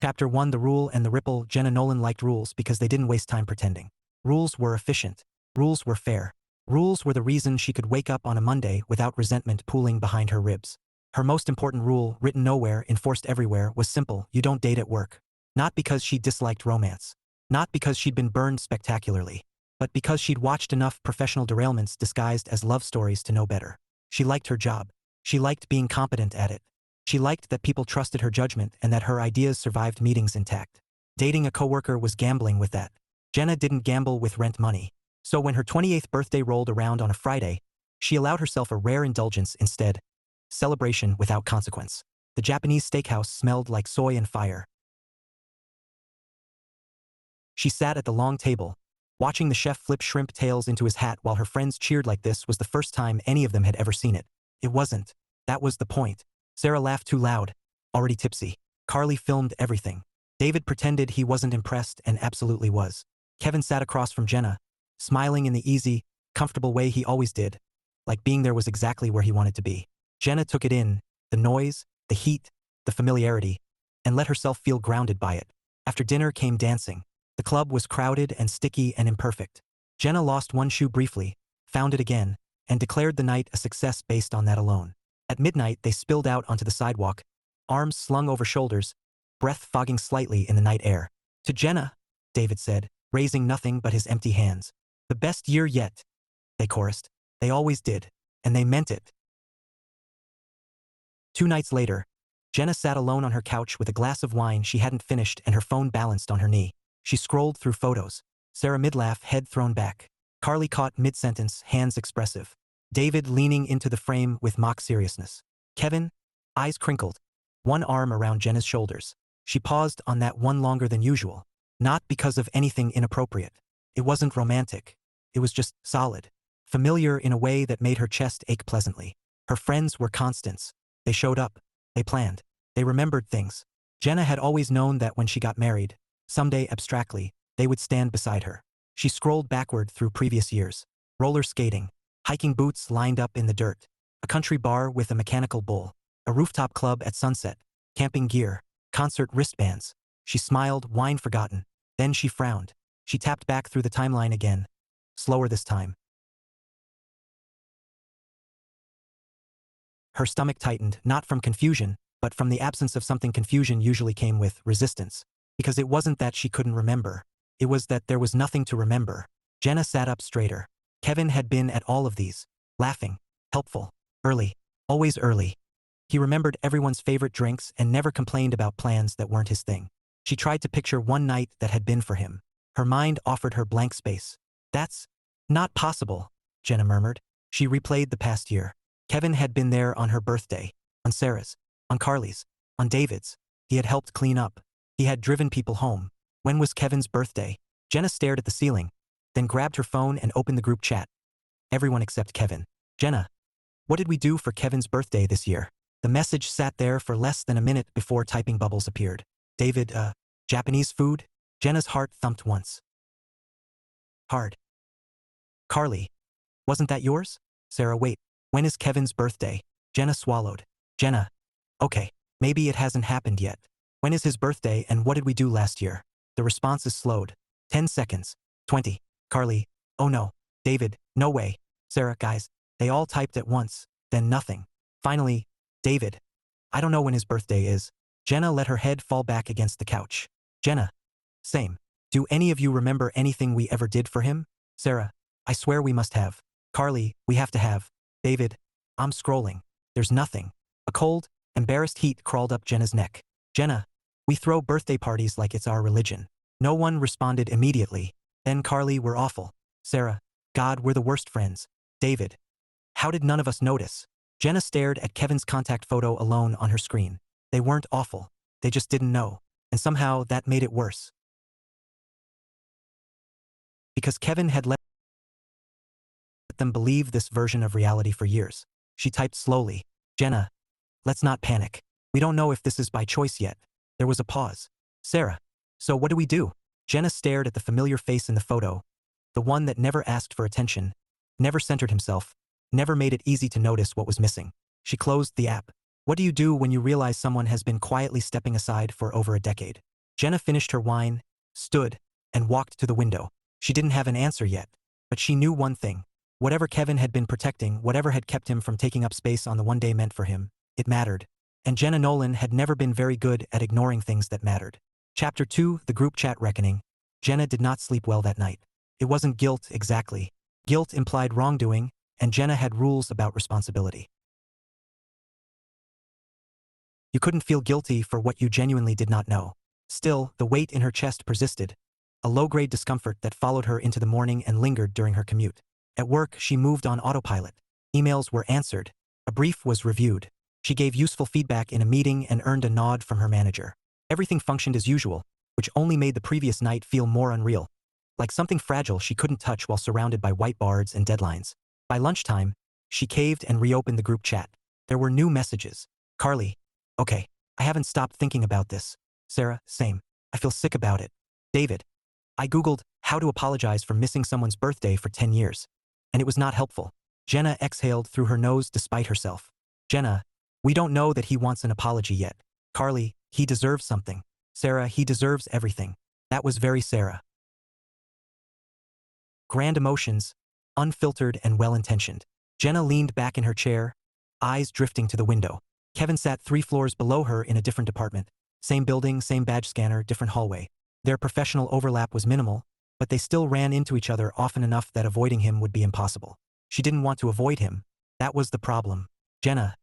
Chapter 1: The Rule and the Ripple. Jenna Nolan liked rules because they didn't waste time pretending. Rules were efficient. Rules were fair. Rules were the reason she could wake up on a Monday without resentment pooling behind her ribs. Her most important rule, written nowhere, enforced everywhere, was simple: you don't date at work. Not because she disliked romance. Not because she'd been burned spectacularly. But because she'd watched enough professional derailments disguised as love stories to know better. She liked her job. She liked being competent at it. She liked that people trusted her judgment and that her ideas survived meetings intact. Dating a coworker was gambling with that. Jenna didn't gamble with rent money. So when her 28th birthday rolled around on a Friday, she allowed herself a rare indulgence instead. Celebration without consequence. The Japanese steakhouse smelled like soy and fire. She sat at the long table, watching the chef flip shrimp tails into his hat while her friends cheered like this was the first time any of them had ever seen it. It wasn't. That was the point. Sarah laughed too loud, already tipsy. Carly filmed everything. David pretended he wasn't impressed and absolutely was. Kevin sat across from Jenna, smiling in the easy, comfortable way he always did, like being there was exactly where he wanted to be. Jenna took it in, the noise, the heat, the familiarity, and let herself feel grounded by it. After dinner came dancing. The club was crowded and sticky and imperfect. Jenna lost one shoe briefly, found it again, and declared the night a success based on that alone. At midnight they spilled out onto the sidewalk, arms slung over shoulders, breath fogging slightly in the night air. To Jenna, David said, raising nothing but his empty hands. The best year yet, they chorused. They always did, and they meant it. 2 nights later, Jenna sat alone on her couch with a glass of wine she hadn't finished and her phone balanced on her knee. She scrolled through photos. Sarah mid-laugh, head thrown back. Carly caught mid-sentence, hands expressive. David leaning into the frame with mock seriousness. Kevin, eyes crinkled, one arm around Jenna's shoulders. She paused on that one longer than usual. Not because of anything inappropriate. It wasn't romantic. It was just solid. Familiar in a way that made her chest ache pleasantly. Her friends were constants. They showed up. They planned. They remembered things. Jenna had always known that when she got married, someday abstractly, they would stand beside her. She scrolled backward through previous years. Roller skating, hiking boots lined up in the dirt, a country bar with a mechanical bull, a rooftop club at sunset, camping gear, concert wristbands. She smiled, wine forgotten. Then she frowned. She tapped back through the timeline again. Slower this time. Her stomach tightened, not from confusion, but from the absence of something confusion usually came with: resistance. Because it wasn't that she couldn't remember. It was that there was nothing to remember. Jenna sat up straighter. Kevin had been at all of these. Laughing. Helpful. Early. Always early. He remembered everyone's favorite drinks and never complained about plans that weren't his thing. She tried to picture one night that had been for him. Her mind offered her blank space. That's not possible, Jenna murmured. She replayed the past year. Kevin had been there on her birthday, on Sarah's, on Carly's, on David's. He had helped clean up. He had driven people home. When was Kevin's birthday? Jenna stared at the ceiling, then grabbed her phone and opened the group chat. Everyone except Kevin. Jenna, what did we do for Kevin's birthday this year? The message sat there for less than a minute before typing bubbles appeared. David, Japanese food? Jenna's heart thumped once. Hard. Carly, wasn't that yours? Sarah, wait, when is Kevin's birthday? Jenna swallowed. Jenna, okay, maybe it hasn't happened yet. When is his birthday and what did we do last year? The responses slowed. 10 seconds. 20. Carly, oh no. David, no way. Sarah, guys, they all typed at once, then nothing. Finally, David, I don't know when his birthday is. Jenna let her head fall back against the couch. Jenna, same. Do any of you remember anything we ever did for him? Sarah, I swear we must have. Carly, we have to have. David, I'm scrolling. There's nothing. A cold, embarrassed heat crawled up Jenna's neck. Jenna, we throw birthday parties like it's our religion. No one responded immediately. Then Carly, we're awful. Sarah, God, we're the worst friends. David, how did none of us notice? Jenna stared at Kevin's contact photo alone on her screen. They weren't awful. They just didn't know. And somehow that made it worse. Because Kevin had let them believe this version of reality for years. She typed slowly. Jenna, let's not panic. We don't know if this is by choice yet. There was a pause. Sarah, so what do we do? Jenna stared at the familiar face in the photo, the one that never asked for attention, never centered himself, never made it easy to notice what was missing. She closed the app. What do you do when you realize someone has been quietly stepping aside for over a decade? Jenna finished her wine, stood, and walked to the window. She didn't have an answer yet, but she knew one thing. Whatever Kevin had been protecting, whatever had kept him from taking up space on the one day meant for him, it mattered. And Jenna Nolan had never been very good at ignoring things that mattered. Chapter 2, The Group Chat Reckoning. Jenna did not sleep well that night. It wasn't guilt exactly. Guilt implied wrongdoing, and Jenna had rules about responsibility. You couldn't feel guilty for what you genuinely did not know. Still, the weight in her chest persisted, a low-grade discomfort that followed her into the morning and lingered during her commute. At work, she moved on autopilot. Emails were answered. A brief was reviewed. She gave useful feedback in a meeting and earned a nod from her manager. Everything functioned as usual, which only made the previous night feel more unreal. Like something fragile she couldn't touch while surrounded by whiteboards and deadlines. By lunchtime, she caved and reopened the group chat. There were new messages. Carly. Okay, I haven't stopped thinking about this. Sarah, same. I feel sick about it. David. I Googled how to apologize for missing someone's birthday for 10 years. And it was not helpful. Jenna exhaled through her nose despite herself. Jenna, we don't know that he wants an apology yet. Carly, he deserves something. Sarah, he deserves everything. That was very Sarah. Grand emotions, unfiltered and well-intentioned. Jenna leaned back in her chair, eyes drifting to the window. Kevin sat 3 floors below her in a different department. Same building, same badge scanner, different hallway. Their professional overlap was minimal, but they still ran into each other often enough that avoiding him would be impossible. She didn't want to avoid him. That was the problem. Jenna,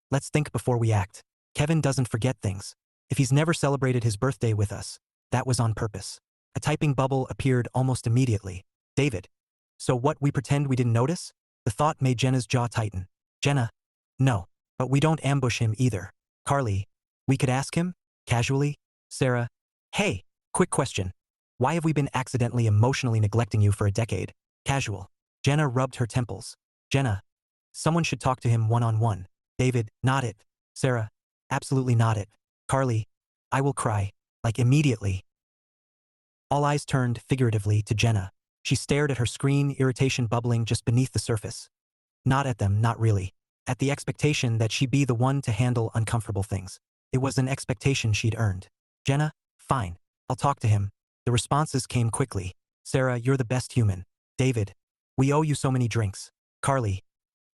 let's think before we act. Kevin doesn't forget things. If he's never celebrated his birthday with us, that was on purpose. A typing bubble appeared almost immediately. David. So what, we pretend we didn't notice? The thought made Jenna's jaw tighten. Jenna. No. But we don't ambush him either. Carly. We could ask him? Casually? Sarah. Hey, quick question. Why have we been accidentally emotionally neglecting you for a decade? Casual. Jenna rubbed her temples. Jenna. Someone should talk to him one-on-one. David. Not it. Sarah. Absolutely not it. Carly. I will cry. Like immediately. All eyes turned, figuratively, to Jenna. She stared at her screen, irritation bubbling just beneath the surface. Not at them, not really. At the expectation that she'd be the one to handle uncomfortable things. It was an expectation she'd earned. Jenna, fine. I'll talk to him. The responses came quickly. Sarah, you're the best human. David, we owe you so many drinks. Carly,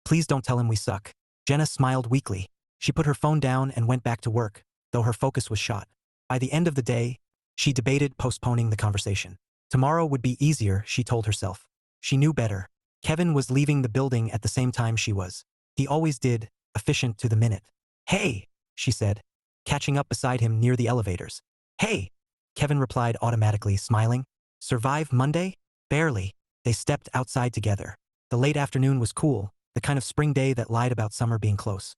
please don't tell him we suck. Jenna smiled weakly. She put her phone down and went back to work, though her focus was shot. By the end of the day, she debated postponing the conversation. Tomorrow would be easier, she told herself. She knew better. Kevin was leaving the building at the same time she was. He always did, efficient to the minute. Hey, she said, catching up beside him near the elevators. Hey, Kevin replied automatically, smiling. Survive Monday? Barely. They stepped outside together. The late afternoon was cool, the kind of spring day that lied about summer being close.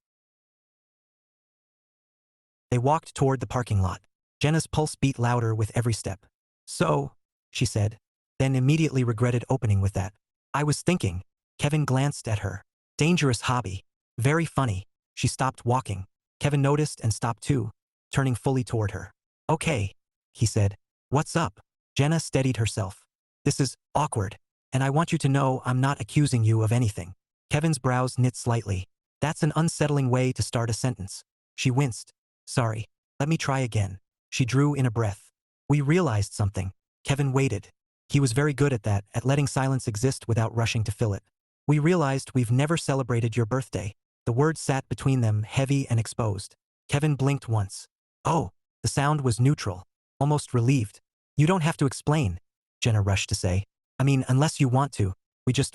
They walked toward the parking lot. Jenna's pulse beat louder with every step. So, she said, then immediately regretted opening with that. I was thinking. Kevin glanced at her. Dangerous hobby. Very funny. She stopped walking. Kevin noticed and stopped too, turning fully toward her. Okay, he said. What's up? Jenna steadied herself. This is awkward, and I want you to know I'm not accusing you of anything. Kevin's brows knit slightly. That's an unsettling way to start a sentence. She winced. Sorry. Let me try again. She drew in a breath. We realized something. Kevin waited. He was very good at that, at letting silence exist without rushing to fill it. We realized we've never celebrated your birthday. The words sat between them, heavy and exposed. Kevin blinked once. Oh, the sound was neutral, almost relieved. You don't have to explain, Jenna rushed to say. I mean, unless you want to.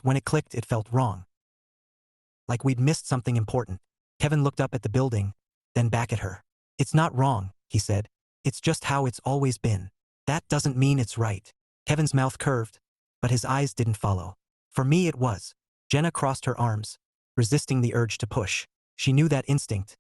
When it clicked, it felt wrong. Like we'd missed something important. Kevin looked up at the building, then back at her. It's not wrong, he said. It's just how it's always been. That doesn't mean it's right. Kevin's mouth curved, but his eyes didn't follow. For me it was. Jenna crossed her arms, resisting the urge to push. She knew that instinct.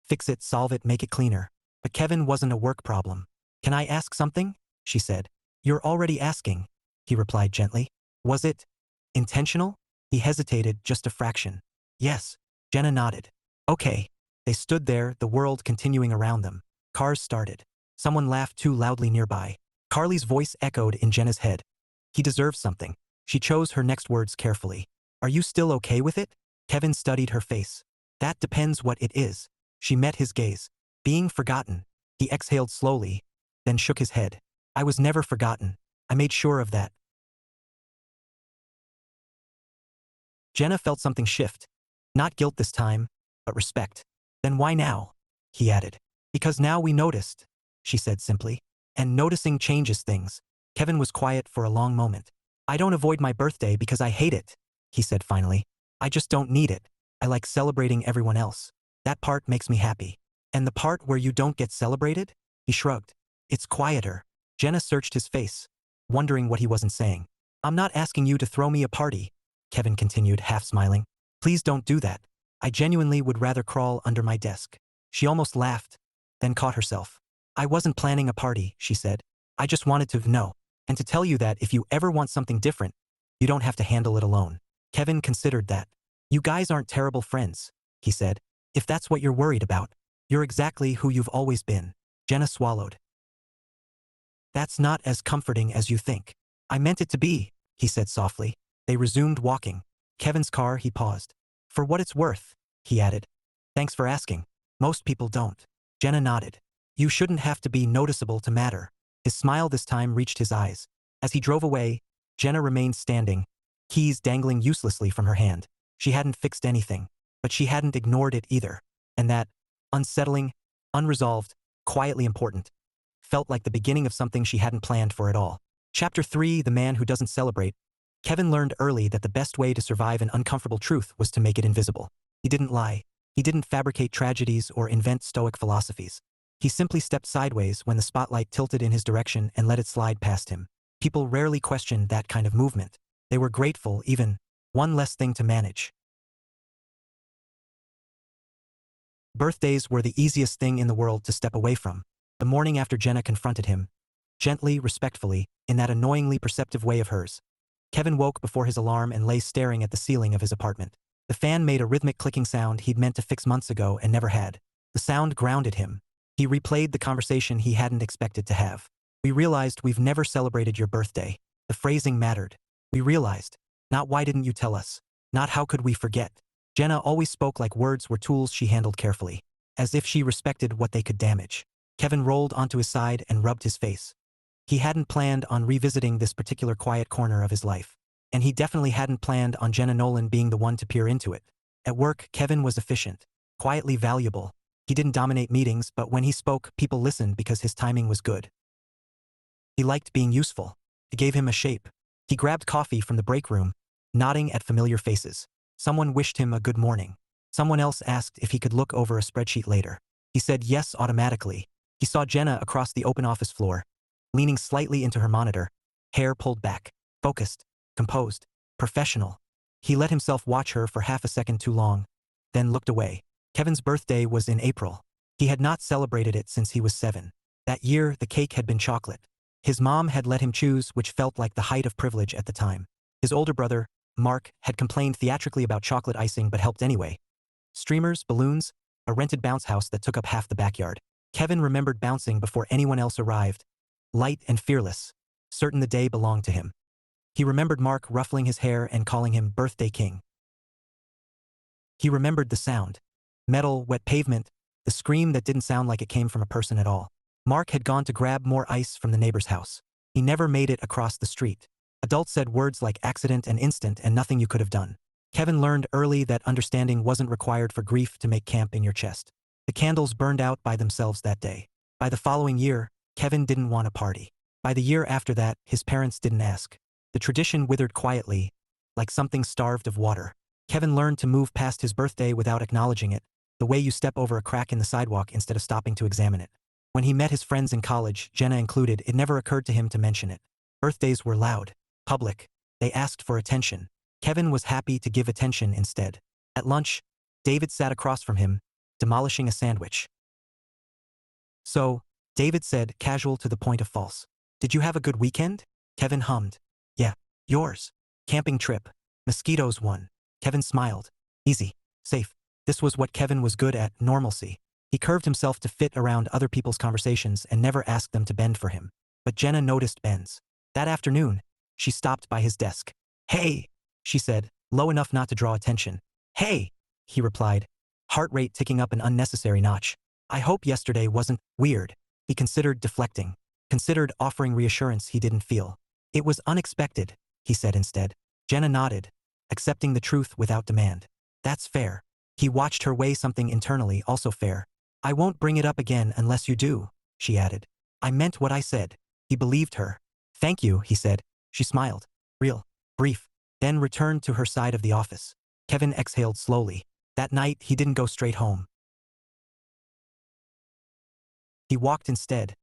Fix it, solve it, make it cleaner. But Kevin wasn't a work problem. Can I ask something? She said. You're already asking, he replied gently. Was it intentional? He hesitated just a fraction. Yes, Jenna nodded. Okay. They stood there, the world continuing around them. Cars started. Someone laughed too loudly nearby. Carly's voice echoed in Jenna's head. He deserves something. She chose her next words carefully. Are you still okay with it? Kevin studied her face. That depends what it is. She met his gaze. Being forgotten. He exhaled slowly, then shook his head. I was never forgotten. I made sure of that. Jenna felt something shift. Not guilt this time, but respect. Then why now? He added. Because now we noticed, she said simply. And noticing changes things. Kevin was quiet for a long moment. I don't avoid my birthday because I hate it, he said finally. I just don't need it. I like celebrating everyone else. That part makes me happy. And the part where you don't get celebrated? He shrugged. It's quieter. Jenna searched his face, wondering what he wasn't saying. I'm not asking you to throw me a party, Kevin continued, half smiling. Please don't do that. I genuinely would rather crawl under my desk. She almost laughed, then caught herself. I wasn't planning a party, she said. I just wanted to know, and to tell you that if you ever want something different, you don't have to handle it alone. Kevin considered that. You guys aren't terrible friends, he said. If that's what you're worried about, you're exactly who you've always been. Jenna swallowed. That's not as comforting as you think. I meant it to be, he said softly. They resumed walking. Kevin's car, he paused. For what it's worth, he added. Thanks for asking. Most people don't. Jenna nodded. You shouldn't have to be noticeable to matter. His smile this time reached his eyes. As he drove away, Jenna remained standing, keys dangling uselessly from her hand. She hadn't fixed anything, but she hadn't ignored it either. And that, unsettling, unresolved, quietly important, felt like the beginning of something she hadn't planned for at all. Chapter 3: The Man Who Doesn't Celebrate. Kevin learned early that the best way to survive an uncomfortable truth was to make it invisible. He didn't lie. He didn't fabricate tragedies or invent stoic philosophies. He simply stepped sideways when the spotlight tilted in his direction and let it slide past him. People rarely questioned that kind of movement. They were grateful, even, one less thing to manage. Birthdays were the easiest thing in the world to step away from. The morning after Jenna confronted him, gently, respectfully, in that annoyingly perceptive way of hers, Kevin woke before his alarm and lay staring at the ceiling of his apartment. The fan made a rhythmic clicking sound he'd meant to fix months ago and never had. The sound grounded him. He replayed the conversation he hadn't expected to have. We realized we've never celebrated your birthday. The phrasing mattered. We realized. Not why didn't you tell us? Not how could we forget? Jenna always spoke like words were tools she handled carefully, as if she respected what they could damage. Kevin rolled onto his side and rubbed his face. He hadn't planned on revisiting this particular quiet corner of his life. And he definitely hadn't planned on Jenna Nolan being the one to peer into it. At work, Kevin was efficient, quietly valuable. He didn't dominate meetings, but when he spoke, people listened because his timing was good. He liked being useful. It gave him a shape. He grabbed coffee from the break room, nodding at familiar faces. Someone wished him a good morning. Someone else asked if he could look over a spreadsheet later. He said yes automatically. He saw Jenna across the open office floor, leaning slightly into her monitor, hair pulled back, focused, composed, professional. He let himself watch her for half a second too long, then looked away. Kevin's birthday was in April. He had not celebrated it since he was 7. That year, the cake had been chocolate. His mom had let him choose, which felt like the height of privilege at the time. His older brother, Mark, had complained theatrically about chocolate icing but helped anyway. Streamers, balloons, a rented bounce house that took up half the backyard. Kevin remembered bouncing before anyone else arrived, light and fearless, certain the day belonged to him. He remembered Mark ruffling his hair and calling him Birthday King. He remembered the sound. Metal, wet pavement, the scream that didn't sound like it came from a person at all. Mark had gone to grab more ice from the neighbor's house. He never made it across the street. Adults said words like accident and instant and nothing you could have done. Kevin learned early that understanding wasn't required for grief to make camp in your chest. The candles burned out by themselves that day. By the following year, Kevin didn't want a party. By the year after that, his parents didn't ask. The tradition withered quietly, like something starved of water. Kevin learned to move past his birthday without acknowledging it, the way you step over a crack in the sidewalk instead of stopping to examine it. When he met his friends in college, Jenna included, it never occurred to him to mention it. Birthdays were loud, public. They asked for attention. Kevin was happy to give attention instead. At lunch, David sat across from him, demolishing a sandwich. So, David said, casual to the point of false. Did you have a good weekend? Kevin hummed. Yeah. Yours? Camping trip. Mosquitoes won. Kevin smiled. Easy. Safe. This was what Kevin was good at, normalcy. He curved himself to fit around other people's conversations and never asked them to bend for him. But Jenna noticed bends. That afternoon, she stopped by his desk. Hey, she said, low enough not to draw attention. Hey, he replied, heart rate ticking up an unnecessary notch. I hope yesterday wasn't weird. He considered deflecting. considered offering reassurance he didn't feel. It was unexpected, he said instead. Jenna nodded, accepting the truth without demand. That's fair. He watched her weigh something internally, also fair. I won't bring it up again unless you do, she added. I meant what I said. He believed her. Thank you, he said. She smiled. Real. Brief. Then returned to her side of the office. Kevin exhaled slowly. That night, he didn't go straight home. He walked instead,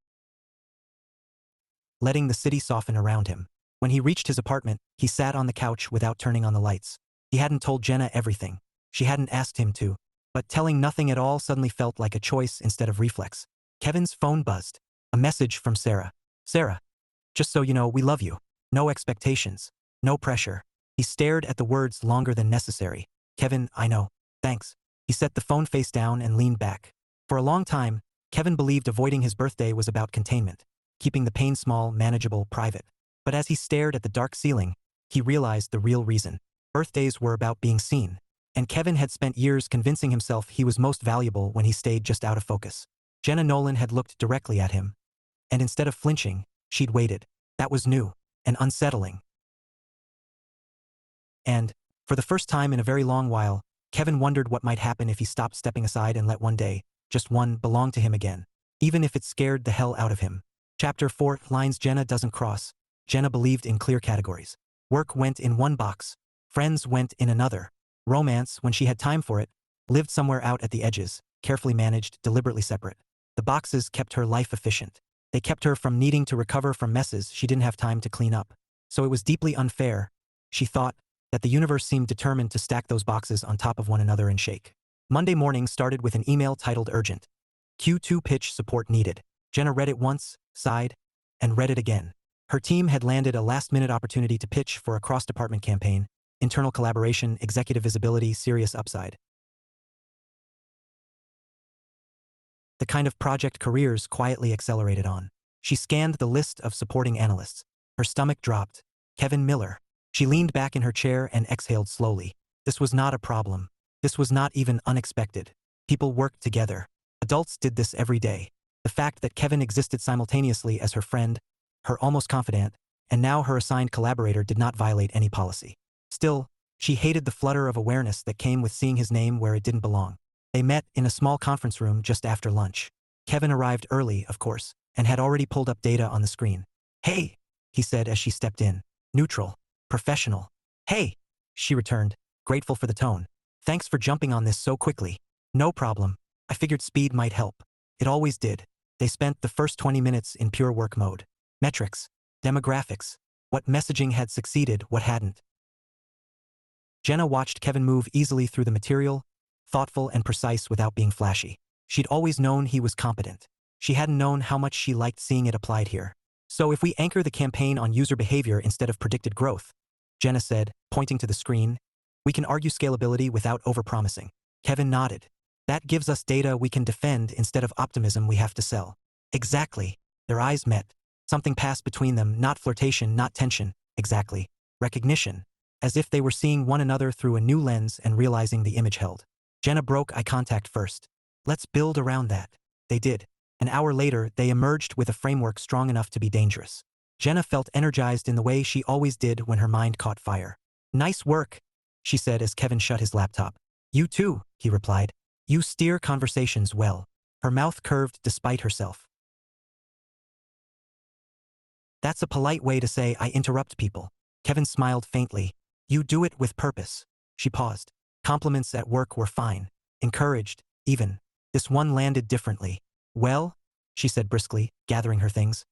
letting the city soften around him. When he reached his apartment, he sat on the couch without turning on the lights. He hadn't told Jenna everything. She hadn't asked him to. But telling nothing at all suddenly felt like a choice instead of reflex. Kevin's phone buzzed. A message from Sarah. Sarah, just so you know, we love you. No expectations. No pressure. He stared at the words longer than necessary. Kevin, I know. Thanks. He set the phone face down and leaned back. For a long time, Kevin believed avoiding his birthday was about containment, keeping the pain small, manageable, private. But as he stared at the dark ceiling, he realized the real reason. Birthdays were about being seen. And Kevin had spent years convincing himself he was most valuable when he stayed just out of focus. Jenna Nolan had looked directly at him. And instead of flinching, she'd waited. That was new and unsettling. And, for the first time in a very long while, Kevin wondered what might happen if he stopped stepping aside and let one day, just one, belong to him again. Even if it scared the hell out of him. Chapter 4, lines Jenna doesn't cross. Jenna believed in clear categories. Work went in one box. Friends went in another. Romance, when she had time for it, lived somewhere out at the edges, carefully managed, deliberately separate. The boxes kept her life efficient. They kept her from needing to recover from messes she didn't have time to clean up. So it was deeply unfair, she thought, that the universe seemed determined to stack those boxes on top of one another and shake. Monday morning started with an email titled Urgent. Q2 pitch support needed. Jenna read it once, sighed, and read it again. Her team had landed a last-minute opportunity to pitch for a cross-department campaign, internal collaboration, executive visibility, serious upside. The kind of project careers quietly accelerated on. She scanned the list of supporting analysts. Her stomach dropped. Kevin Miller. She leaned back in her chair and exhaled slowly. This was not a problem. This was not even unexpected. People worked together. Adults did this every day. The fact that Kevin existed simultaneously as her friend, her almost confidant, and now her assigned collaborator did not violate any policy. Still, she hated the flutter of awareness that came with seeing his name where it didn't belong. They met in a small conference room just after lunch. Kevin arrived early, of course, and had already pulled up data on the screen. Hey, he said as she stepped in. Neutral. Professional. Hey, she returned, grateful for the tone. Thanks for jumping on this so quickly. No problem. I figured speed might help. It always did. They spent the first 20 minutes in pure work mode. Metrics. Demographics. What messaging had succeeded, what hadn't. Jenna watched Kevin move easily through the material, thoughtful and precise without being flashy. She'd always known he was competent. She hadn't known how much she liked seeing it applied here. So if we anchor the campaign on user behavior instead of predicted growth, Jenna said, pointing to the screen, we can argue scalability without overpromising. Kevin nodded. That gives us data we can defend instead of optimism we have to sell. Exactly. Their eyes met. Something passed between them, not flirtation, not tension. Exactly. Recognition. As if they were seeing one another through a new lens and realizing the image held. Jenna broke eye contact first. Let's build around that. They did. An hour later, they emerged with a framework strong enough to be dangerous. Jenna felt energized in the way she always did when her mind caught fire. Nice work, she said as Kevin shut his laptop. You too, he replied. You steer conversations well. Her mouth curved despite herself. That's a polite way to say I interrupt people. Kevin smiled faintly. You do it with purpose. She paused. Compliments at work were fine. Encouraged, even. This one landed differently. Well, she said briskly, gathering her things.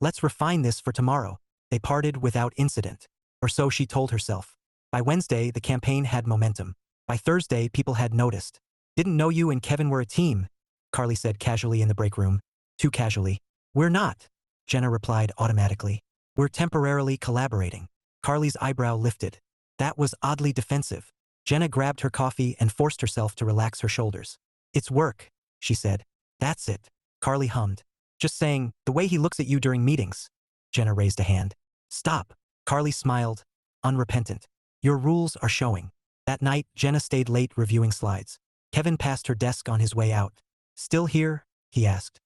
Let's refine this for tomorrow. They parted without incident. Or so she told herself. By Wednesday, the campaign had momentum. By Thursday, people had noticed. Didn't know you and Kevin were a team, Carly said casually in the break room. Too casually. We're not, Jenna replied automatically. We're temporarily collaborating. Carly's eyebrow lifted. That was oddly defensive. Jenna grabbed her coffee and forced herself to relax her shoulders. It's work, she said. That's it, Carly hummed. Just saying, the way he looks at you during meetings. Jenna raised a hand. Stop, Carly smiled, unrepentant. Your rules are showing. That night, Jenna stayed late reviewing slides. Kevin passed her desk on his way out. Still here? He asked.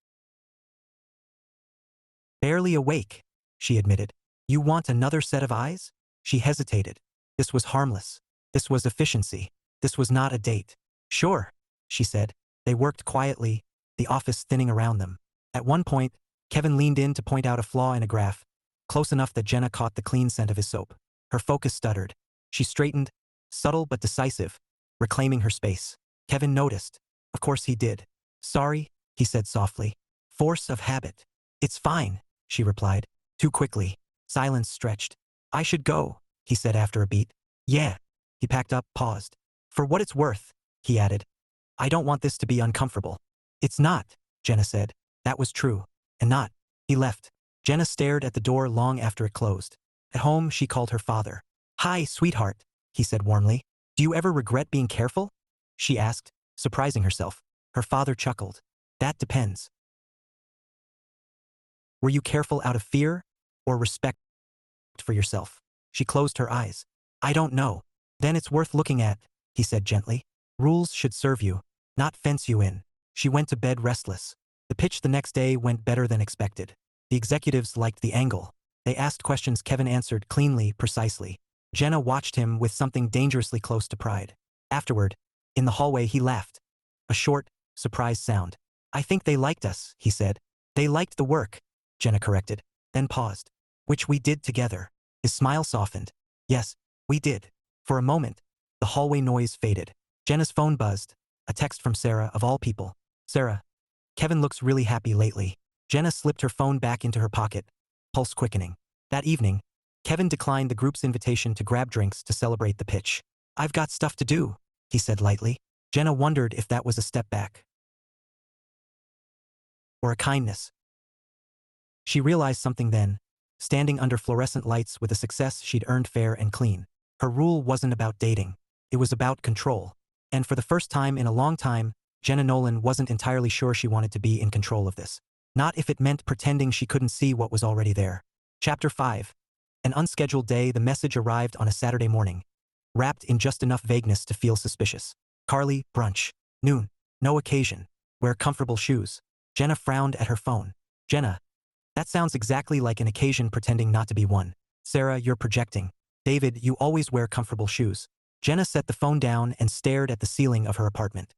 Barely awake, she admitted. You want another set of eyes? She hesitated. This was harmless. This was efficiency. This was not a date. Sure, she said. They worked quietly, the office thinning around them. At one point, Kevin leaned in to point out a flaw in a graph, close enough that Jenna caught the clean scent of his soap. Her focus stuttered. She straightened, subtle but decisive, reclaiming her space. Kevin noticed. Of course he did. Sorry, he said softly. Force of habit. It's fine, she replied. Too quickly. Silence stretched. I should go, he said after a beat. Yeah. He packed up, paused. For what it's worth, he added. I don't want this to be uncomfortable. It's not, Jenna said. That was true. And not. He left. Jenna stared at the door long after it closed. At home, she called her father. Hi, sweetheart, he said warmly. Do you ever regret being careful? She asked, surprising herself. Her father chuckled. That depends. Were you careful out of fear or respect for yourself? She closed her eyes. I don't know. Then it's worth looking at, he said gently. Rules should serve you, not fence you in. She went to bed restless. The pitch the next day went better than expected. The executives liked the angle. They asked questions Kevin answered cleanly, precisely. Jenna watched him with something dangerously close to pride. Afterward, in the hallway, he laughed. A short, surprised sound. I think they liked us, he said. They liked the work, Jenna corrected, then paused. Which we did together. His smile softened. Yes, we did. For a moment, the hallway noise faded. Jenna's phone buzzed. A text from Sarah, of all people. Sarah, Kevin looks really happy lately. Jenna slipped her phone back into her pocket, pulse quickening. That evening, Kevin declined the group's invitation to grab drinks to celebrate the pitch. I've got stuff to do, he said lightly. Jenna wondered if that was a step back or a kindness. She realized something then, standing under fluorescent lights with a success she'd earned fair and clean. Her rule wasn't about dating. It was about control. And for the first time in a long time, Jenna Nolan wasn't entirely sure she wanted to be in control of this. Not if it meant pretending she couldn't see what was already there. Chapter 5. An unscheduled day. The message arrived on a Saturday morning, wrapped in just enough vagueness to feel suspicious. Carly, brunch. Noon. No occasion. Wear comfortable shoes. Jenna frowned at her phone. Jenna. That sounds exactly like an occasion pretending not to be one. Sarah, you're projecting. David, you always wear comfortable shoes. Jenna set the phone down and stared at the ceiling of her apartment.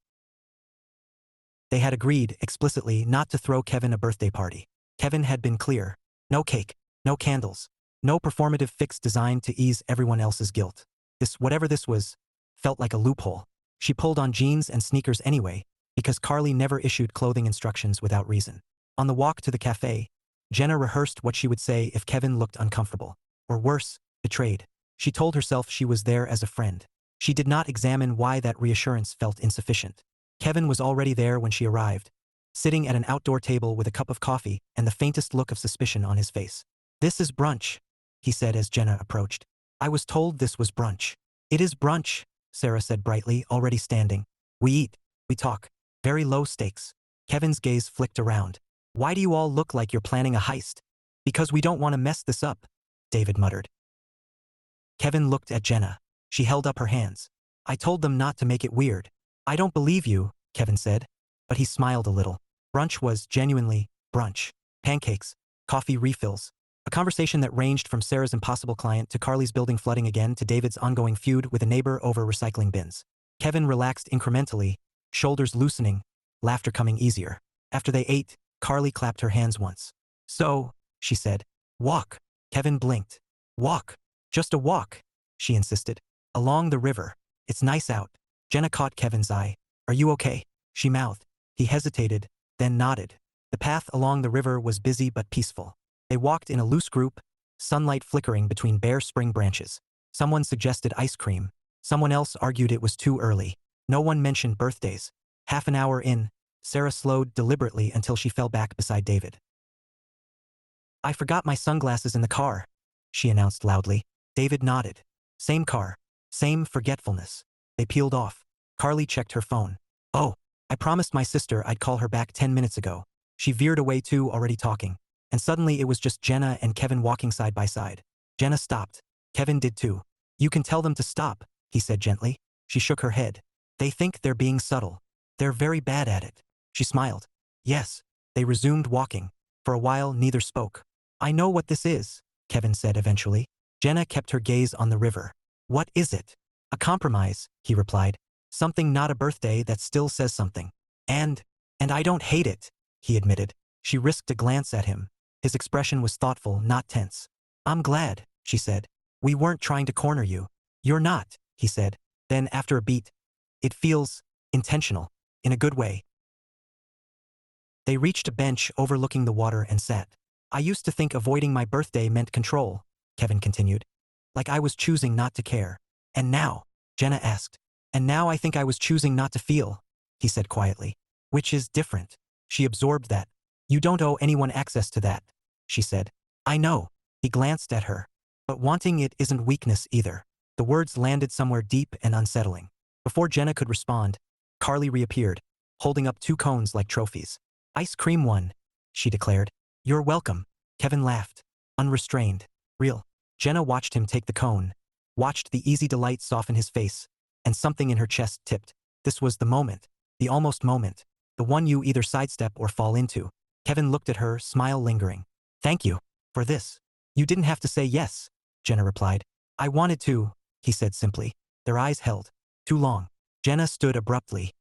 They had agreed, explicitly, not to throw Kevin a birthday party. Kevin had been clear. No cake, no candles, no performative fix designed to ease everyone else's guilt. This, whatever this was, felt like a loophole. She pulled on jeans and sneakers anyway, because Carly never issued clothing instructions without reason. On the walk to the cafe, Jenna rehearsed what she would say if Kevin looked uncomfortable, or worse, betrayed. She told herself she was there as a friend. She did not examine why that reassurance felt insufficient. Kevin was already there when she arrived, sitting at an outdoor table with a cup of coffee and the faintest look of suspicion on his face. This is brunch, he said as Jenna approached. I was told this was brunch. It is brunch, Sarah said brightly, already standing. We eat, we talk. Very low stakes. Kevin's gaze flicked around. Why do you all look like you're planning a heist? Because we don't want to mess this up, David muttered. Kevin looked at Jenna. She held up her hands. I told them not to make it weird. I don't believe you, Kevin said, but he smiled a little. Brunch was genuinely brunch. Pancakes, coffee refills. A conversation that ranged from Sarah's impossible client to Carly's building flooding again to David's ongoing feud with a neighbor over recycling bins. Kevin relaxed incrementally, shoulders loosening, laughter coming easier. After they ate, Carly clapped her hands once. So, she said, walk. Kevin blinked. Walk. Just a walk, she insisted. Along the river. It's nice out. Jenna caught Kevin's eye. Are you okay? She mouthed. He hesitated, then nodded. The path along the river was busy but peaceful. They walked in a loose group, sunlight flickering between bare spring branches. Someone suggested ice cream. Someone else argued it was too early. No one mentioned birthdays. Half an hour in, Sarah slowed deliberately until she fell back beside David. I forgot my sunglasses in the car, she announced loudly. David nodded. Same car. Same forgetfulness. They peeled off. Carly checked her phone. Oh, I promised my sister I'd call her back 10 minutes ago. She veered away too, already talking. And suddenly it was just Jenna and Kevin walking side by side. Jenna stopped. Kevin did too. You can tell them to stop, he said gently. She shook her head. They think they're being subtle. They're very bad at it. She smiled. Yes. They resumed walking. For a while neither spoke. I know what this is, Kevin said eventually. Jenna kept her gaze on the river. What is it? A compromise, he replied. Something not a birthday that still says something. And I don't hate it, he admitted. She risked a glance at him. His expression was thoughtful, not tense. I'm glad, she said. We weren't trying to corner you. You're not, he said. Then after a beat, it feels intentional, in a good way. They reached a bench overlooking the water and sat. I used to think avoiding my birthday meant control, Kevin continued. Like I was choosing not to care. And now, Jenna asked. And now I think I was choosing not to feel, he said quietly. Which is different. She absorbed that. You don't owe anyone access to that, she said. I know. He glanced at her. But wanting it isn't weakness either. The words landed somewhere deep and unsettling. Before Jenna could respond, Carly reappeared, holding up 2 cones like trophies. Ice cream one, she declared. You're welcome. Kevin laughed. Unrestrained. Real. Jenna watched him take the cone, watched the easy delight soften his face, and something in her chest tipped. This was the moment. The almost moment. The one you either sidestep or fall into. Kevin looked at her, smile lingering. Thank you. For this. You didn't have to say yes, Jenna replied. I wanted to, he said simply. Their eyes held. Too long. Jenna stood abruptly.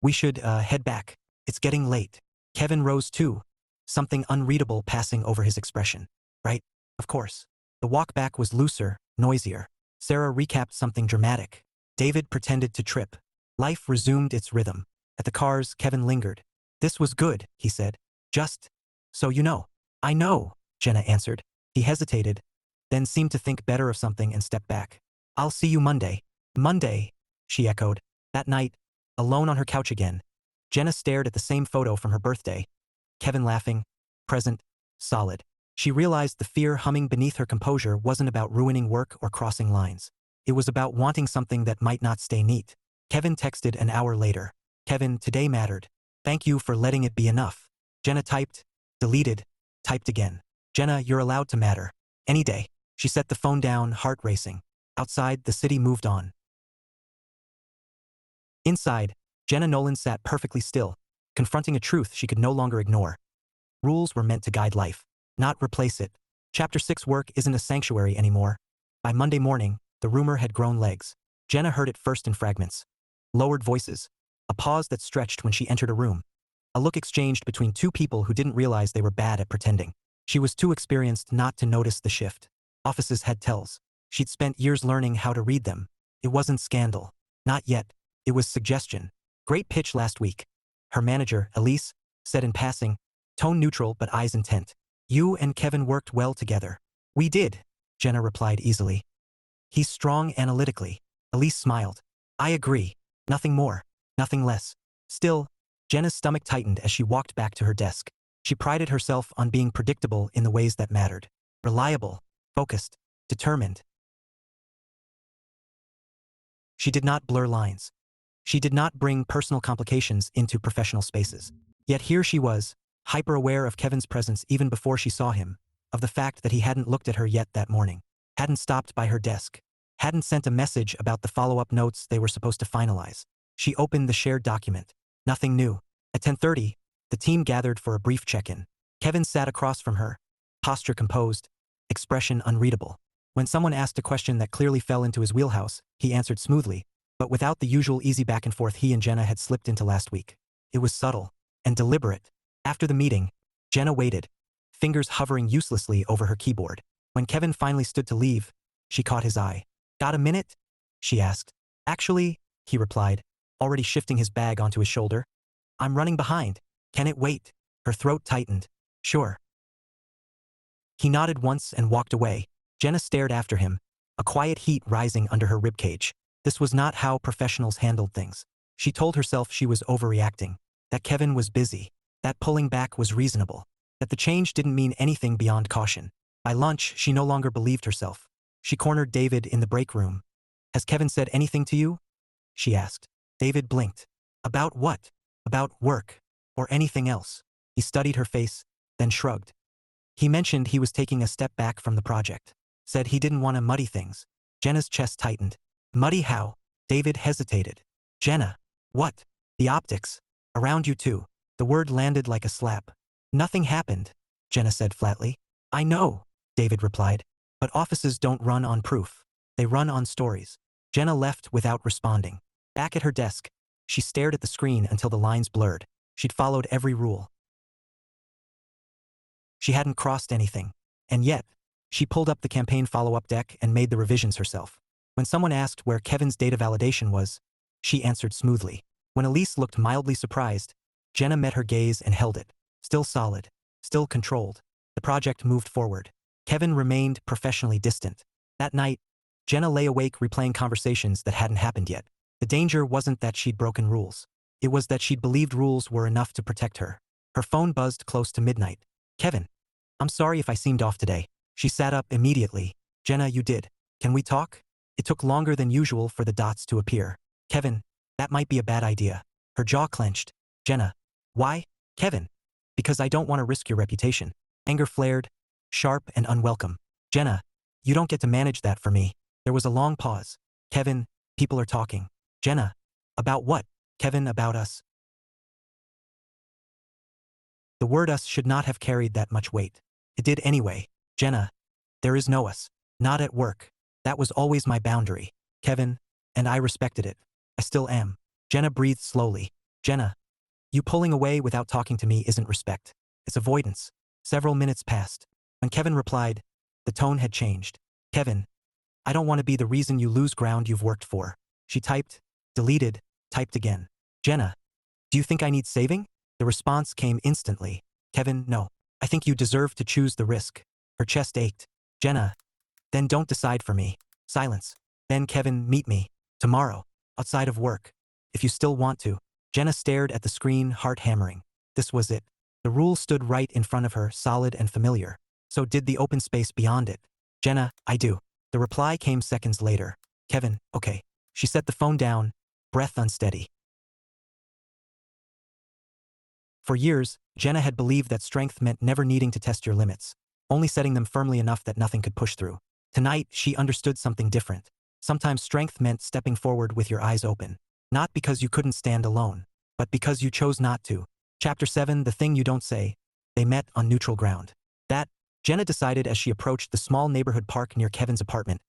We should, head back. It's getting late. Kevin rose too, something unreadable passing over his expression. Right? Of course. The walk back was looser, noisier. Sarah recapped something dramatic. David pretended to trip. Life resumed its rhythm. At the cars, Kevin lingered. This was good, he said. Just so you know. I know, Jenna answered. He hesitated, then seemed to think better of something and stepped back. I'll see you Monday. Monday, she echoed. That night, alone on her couch again, Jenna stared at the same photo from her birthday. Kevin laughing, present, solid. She realized the fear humming beneath her composure wasn't about ruining work or crossing lines. It was about wanting something that might not stay neat. Kevin texted an hour later. Kevin, today mattered. Thank you for letting it be enough. Jenna typed, deleted, typed again. Jenna, you're allowed to matter. Any day. She set the phone down, heart racing. Outside, the city moved on. Inside, Jenna Nolan sat perfectly still, confronting a truth she could no longer ignore. Rules were meant to guide life, not replace it. Chapter 6 work isn't a sanctuary anymore. By Monday morning, the rumor had grown legs. Jenna heard it first in fragments. Lowered voices. A pause that stretched when she entered a room. A look exchanged between 2 people who didn't realize they were bad at pretending. She was too experienced not to notice the shift. Offices had tells. She'd spent years learning how to read them. It wasn't scandal. Not yet. It was suggestion. Great pitch last week. Her manager, Elise, said in passing, tone neutral but eyes intent. You and Kevin worked well together. We did, Jenna replied easily. He's strong analytically. Elise smiled. I agree. Nothing more. Nothing less. Still, Jenna's stomach tightened as she walked back to her desk. She prided herself on being predictable in the ways that mattered. Reliable, focused, determined. She did not blur lines. She did not bring personal complications into professional spaces. Yet here she was, hyper-aware of Kevin's presence even before she saw him, of the fact that he hadn't looked at her yet that morning, hadn't stopped by her desk, hadn't sent a message about the follow-up notes they were supposed to finalize. She opened the shared document. Nothing new. At 10:30, the team gathered for a brief check-in. Kevin sat across from her, posture composed, expression unreadable. When someone asked a question that clearly fell into his wheelhouse, he answered smoothly, but without the usual easy back and forth he and Jenna had slipped into last week. It was subtle and deliberate. After the meeting, Jenna waited, fingers hovering uselessly over her keyboard. When Kevin finally stood to leave, she caught his eye. Got a minute? She asked. Actually, he replied, already shifting his bag onto his shoulder. I'm running behind. Can it wait? Her throat tightened. Sure. He nodded once and walked away. Jenna stared after him, a quiet heat rising under her ribcage. This was not how professionals handled things. She told herself she was overreacting, that Kevin was busy, that pulling back was reasonable, that the change didn't mean anything beyond caution. By lunch, she no longer believed herself. She cornered David in the break room. Has Kevin said anything to you? She asked. David blinked. About what? About work. Or anything else. He studied her face, then shrugged. He mentioned he was taking a step back from the project. Said he didn't want to muddy things. Jenna's chest tightened. Muddy how? David hesitated. Jenna. What? The optics. Around you too. The word landed like a slap. Nothing happened. Jenna said flatly. I know, David replied. But offices don't run on proof. They run on stories. Jenna left without responding. Back at her desk, she stared at the screen until the lines blurred. She'd followed every rule. She hadn't crossed anything. And yet, she pulled up the campaign follow-up deck and made the revisions herself. When someone asked where Kevin's data validation was, she answered smoothly. When Elise looked mildly surprised, Jenna met her gaze and held it. Still solid. Still controlled. The project moved forward. Kevin remained professionally distant. That night, Jenna lay awake replaying conversations that hadn't happened yet. The danger wasn't that she'd broken rules. It was that she'd believed rules were enough to protect her. Her phone buzzed close to midnight. Kevin. I'm sorry if I seemed off today. She sat up immediately. Jenna, you did. Can we talk? It took longer than usual for the dots to appear. Kevin, that might be a bad idea. Her jaw clenched. Jenna. Why? Kevin. Because I don't want to risk your reputation. Anger flared, sharp and unwelcome. Jenna, you don't get to manage that for me. There was a long pause. Kevin, people are talking. Jenna. About what? Kevin, about us. The word us should not have carried that much weight. It did anyway. Jenna. There is no us. Not at work. That was always my boundary. Kevin. And I respected it. I still am. Jenna breathed slowly. Jenna. You pulling away without talking to me isn't respect. It's avoidance. Several minutes passed. When Kevin replied, the tone had changed. Kevin. I don't want to be the reason you lose ground you've worked for. She typed, deleted, typed again. Jenna. Do you think I need saving? The response came instantly. Kevin, no. I think you deserve to choose the risk. Her chest ached. Jenna. Then don't decide for me. Silence. Then Kevin, meet me. Tomorrow. Outside of work. If you still want to. Jenna stared at the screen, heart hammering. This was it. The rule stood right in front of her, solid and familiar. So did the open space beyond it. Jenna, I do. The reply came seconds later. Kevin, okay. She set the phone down, breath unsteady. For years, Jenna had believed that strength meant never needing to test your limits, only setting them firmly enough that nothing could push through. Tonight, she understood something different. Sometimes strength meant stepping forward with your eyes open. Not because you couldn't stand alone, but because you chose not to. Chapter 7, The Thing You Don't Say. They met on neutral ground. That, Jenna decided as she approached the small neighborhood park near Kevin's apartment,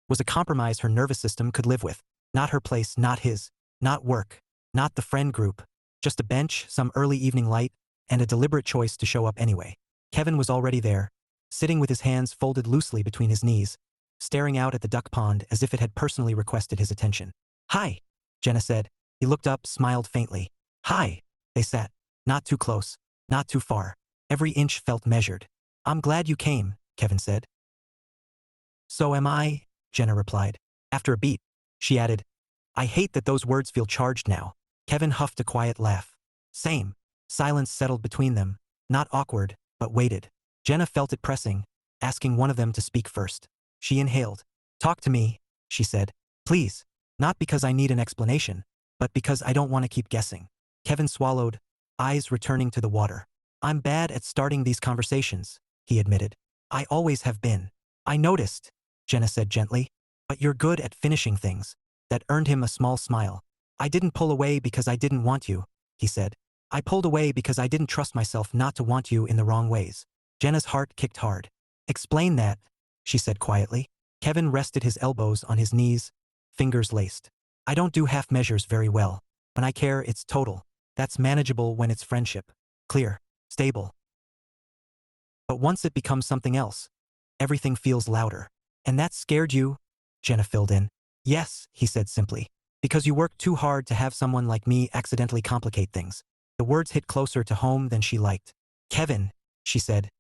was a compromise her nervous system could live with. Not her place, not his, not work, not the friend group. Just a bench, some early evening light, and a deliberate choice to show up anyway. Kevin was already there, sitting with his hands folded loosely between his knees, staring out at the duck pond as if it had personally requested his attention. Hi, Jenna said. He looked up, smiled faintly. Hi. They sat. Not too close, not too far. Every inch felt measured. I'm glad you came, Kevin said. So am I, Jenna replied. After a beat, she added, I hate that those words feel charged now. Kevin huffed a quiet laugh. Same. Silence settled between them, not awkward, but weighted. Jenna felt it pressing, asking one of them to speak first. She inhaled. Talk to me, she said. Please. Not because I need an explanation, but because I don't want to keep guessing. Kevin swallowed, eyes returning to the water. I'm bad at starting these conversations, he admitted. I always have been. I noticed, Jenna said gently. But you're good at finishing things. That earned him a small smile. I didn't pull away because I didn't want you, he said. I pulled away because I didn't trust myself not to want you in the wrong ways. Jenna's heart kicked hard. Explain that, she said quietly. Kevin rested his elbows on his knees, fingers laced. I don't do half measures very well. When I care, it's total. That's manageable when it's friendship. Clear. Stable. But once it becomes something else, everything feels louder. And that scared you? Jenna filled in. Yes, he said simply. Because you worked too hard to have someone like me accidentally complicate things. The words hit closer to home than she liked. Kevin, she said.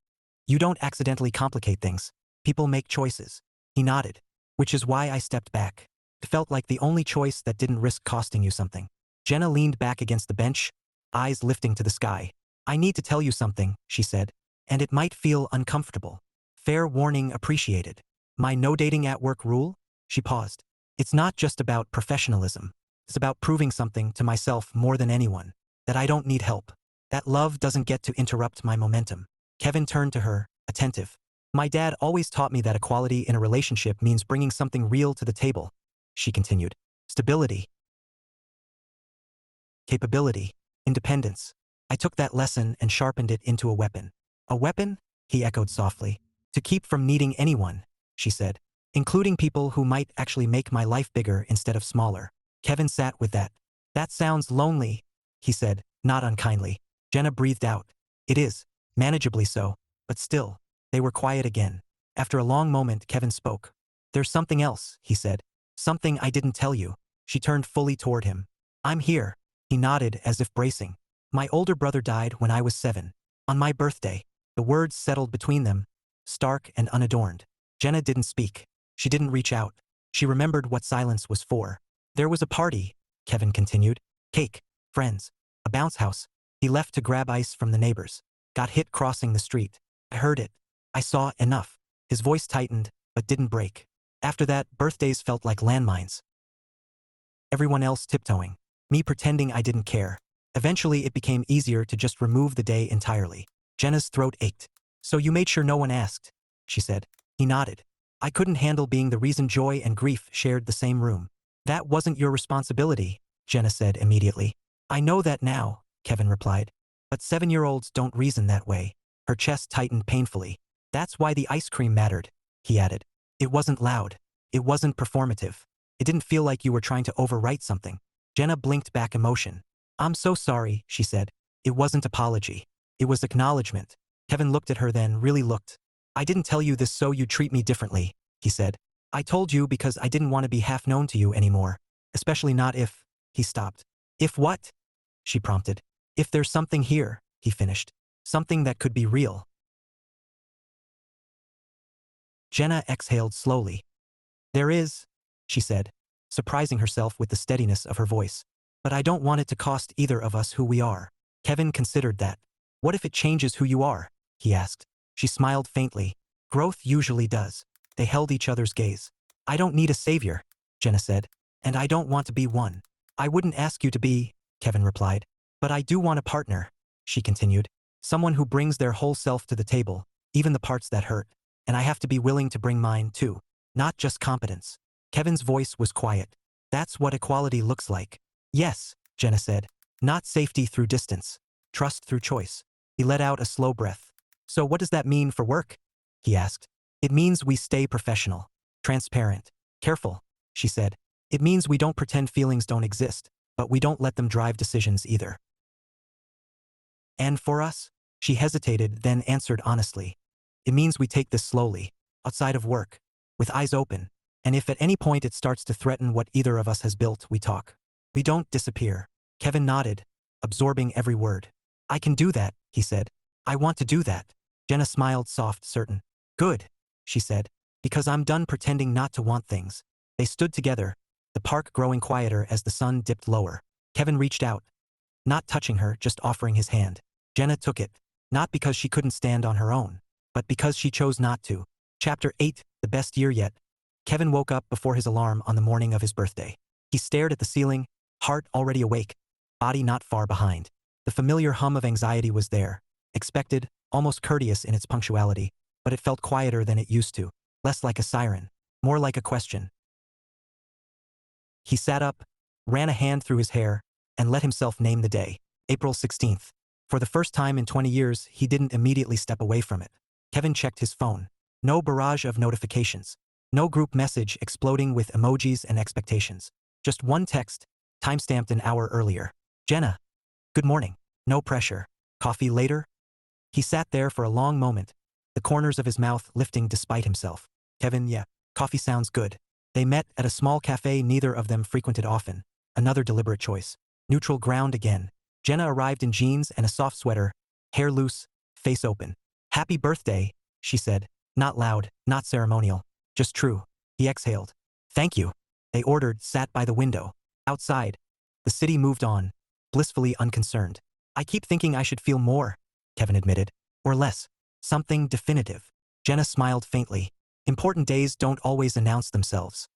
You don't accidentally complicate things. People make choices. He nodded. Which is why I stepped back. It felt like the only choice that didn't risk costing you something. Jenna leaned back against the bench, eyes lifting to the sky. I need to tell you something, she said. And it might feel uncomfortable. Fair warning appreciated. My no dating at work rule? She paused. It's not just about professionalism. It's about proving something to myself more than anyone. That I don't need help. That love doesn't get to interrupt my momentum. Kevin turned to her, attentive. My dad always taught me that equality in a relationship means bringing something real to the table, she continued. Stability. Capability. Independence. I took that lesson and sharpened it into a weapon. A weapon? he echoed softly. To keep from needing anyone, she said. Including people who might actually make my life bigger instead of smaller. Kevin sat with that. That sounds lonely, he said, not unkindly. Jenna breathed out. It is, manageably so, but still. They were quiet again. After a long moment, Kevin spoke. There's something else, he said. Something I didn't tell you. She turned fully toward him. I'm here. He nodded as if bracing. My older brother died when I was 7. On my birthday. The words settled between them, stark and unadorned. Jenna didn't speak. She didn't reach out. She remembered what silence was for. There was a party, Kevin continued. Cake, friends, a bounce house. He left to grab ice from the neighbors. Got hit crossing the street. I heard it. I saw enough. His voice tightened, but didn't break. After that, birthdays felt like landmines. Everyone else tiptoeing. Me pretending I didn't care. Eventually it became easier to just remove the day entirely. Jenna's throat ached. So you made sure no one asked, she said. He nodded. I couldn't handle being the reason joy and grief shared the same room. That wasn't your responsibility, Jenna said immediately. I know that now, Kevin replied. But 7-year-olds don't reason that way. Her chest tightened painfully. That's why the ice cream mattered, he added. It wasn't loud. It wasn't performative. It didn't feel like you were trying to overwrite something. Jenna blinked back emotion. I'm so sorry, she said. It wasn't apology. It was acknowledgement. Kevin looked at her then really looked. I didn't tell you this so you'd treat me differently, he said. I told you because I didn't want to be half known to you anymore. Especially not if, he stopped. If what? She prompted. If there's something here, he finished. Something that could be real. Jenna exhaled slowly. There is, she said, surprising herself with the steadiness of her voice. But I don't want it to cost either of us who we are. Kevin considered that. What if it changes who you are? He asked. She smiled faintly. Growth usually does. They held each other's gaze. I don't need a savior, Jenna said. And I don't want to be one. I wouldn't ask you to be, Kevin replied. But I do want a partner, she continued. Someone who brings their whole self to the table, even the parts that hurt. And I have to be willing to bring mine too. Not just competence. Kevin's voice was quiet. That's what equality looks like. Yes, Jenna said. Not safety through distance. Trust through choice. He let out a slow breath. So what does that mean for work? He asked. It means we stay professional. Transparent. Careful, she said. It means we don't pretend feelings don't exist, but we don't let them drive decisions either. And for us? She hesitated, then answered honestly. It means we take this slowly, outside of work, with eyes open, and if at any point it starts to threaten what either of us has built, we talk. We don't disappear. Kevin nodded, absorbing every word. I can do that, he said. I want to do that. Jenna smiled soft, certain. Good, she said, because I'm done pretending not to want things. They stood together, the park growing quieter as the sun dipped lower. Kevin reached out, not touching her, just offering his hand. Jenna took it, not because she couldn't stand on her own, but because she chose not to. Chapter 8, the best year yet. Kevin woke up before his alarm on the morning of his birthday. He stared at the ceiling, heart already awake, body not far behind. The familiar hum of anxiety was there, expected, almost courteous in its punctuality, but it felt quieter than it used to, less like a siren, more like a question. He sat up, ran a hand through his hair, and let himself name the day, April 16th. For the first time in 20 years, he didn't immediately step away from it. Kevin checked his phone. No barrage of notifications. No group message exploding with emojis and expectations. Just one text, timestamped an hour earlier. Jenna. Good morning. No pressure. Coffee later? He sat there for a long moment, the corners of his mouth lifting despite himself. Kevin, yeah, coffee sounds good. They met at a small cafe neither of them frequented often. Another deliberate choice. Neutral ground again. Jenna arrived in jeans and a soft sweater, hair loose, face open. Happy birthday, she said. Not loud, not ceremonial. Just true. He exhaled. Thank you. They ordered, sat by the window. Outside. The city moved on, blissfully unconcerned. I keep thinking I should feel more, Kevin admitted. Or less. Something definitive. Jenna smiled faintly. Important days don't always announce themselves.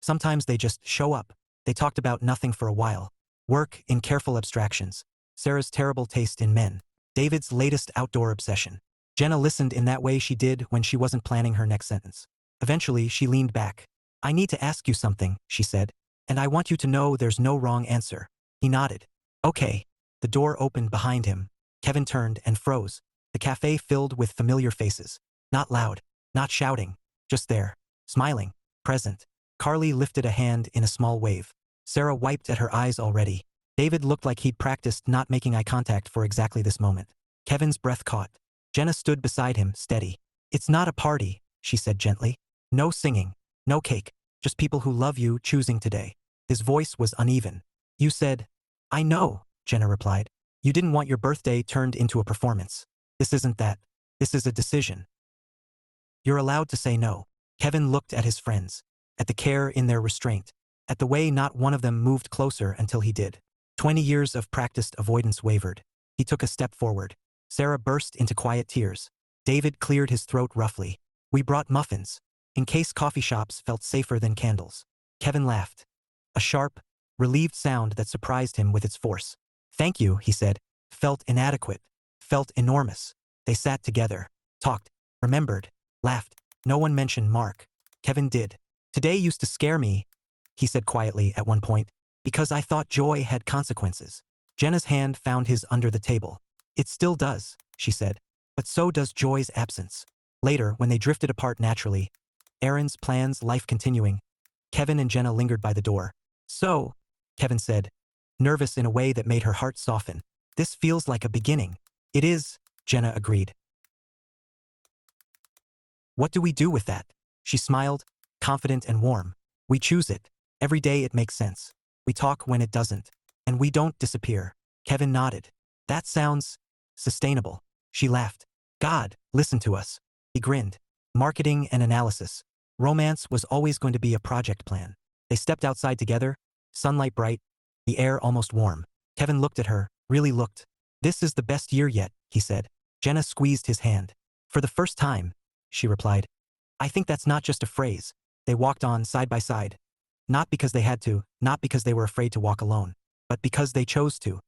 Sometimes they just show up. They talked about nothing for a while. Work in careful abstractions. Sarah's terrible taste in men. David's latest outdoor obsession. Jenna listened in that way she did when she wasn't planning her next sentence. Eventually, she leaned back. I need to ask you something, she said. And I want you to know there's no wrong answer. He nodded. Okay. The door opened behind him. Kevin turned and froze. The cafe filled with familiar faces. Not loud, not shouting, just there, smiling, present. Carly lifted a hand in a small wave. Sarah wiped at her eyes already. David looked like he'd practiced not making eye contact for exactly this moment. Kevin's breath caught. Jenna stood beside him, steady. "It's not a party," she said gently. "No singing, no cake, just people who love you choosing today." His voice was uneven. "You said—" "I know," Jenna replied. "You didn't want your birthday turned into a performance. This isn't that. This is a decision. You're allowed to say no." Kevin looked at his friends, at the care in their restraint, at the way not one of them moved closer until he did. 20 years of practiced avoidance wavered. He took a step forward. Sarah burst into quiet tears. David cleared his throat roughly. "We brought muffins, in case coffee shops felt safer than candles." Kevin laughed. A sharp, relieved sound that surprised him with its force. "Thank you," he said. Felt inadequate. Felt enormous. They sat together. Talked. Remembered. Laughed. No one mentioned Mark. Kevin did. "Today used to scare me," he said quietly at one point, "because I thought joy had consequences." Jenna's hand found his under the table. "It still does," she said. "But so does joy's absence." Later, when they drifted apart naturally, errands, plans, life continuing, Kevin and Jenna lingered by the door. "So," Kevin said, nervous in a way that made her heart soften, "this feels like a beginning." "It is," Jenna agreed. "What do we do with that?" She smiled, confident and warm. "We choose it. Every day it makes sense. We talk when it doesn't. And we don't disappear." Kevin nodded. "That sounds sustainable." She laughed. "God, listen to us." He grinned. Marketing and analysis. Romance was always going to be a project plan. They stepped outside together, sunlight bright, the air almost warm. Kevin looked at her, really looked. "This is the best year yet," he said. Jenna squeezed his hand. "For the first time," she replied. "I think that's not just a phrase." They walked on side by side. Not because they had to, not because they were afraid to walk alone, but because they chose to.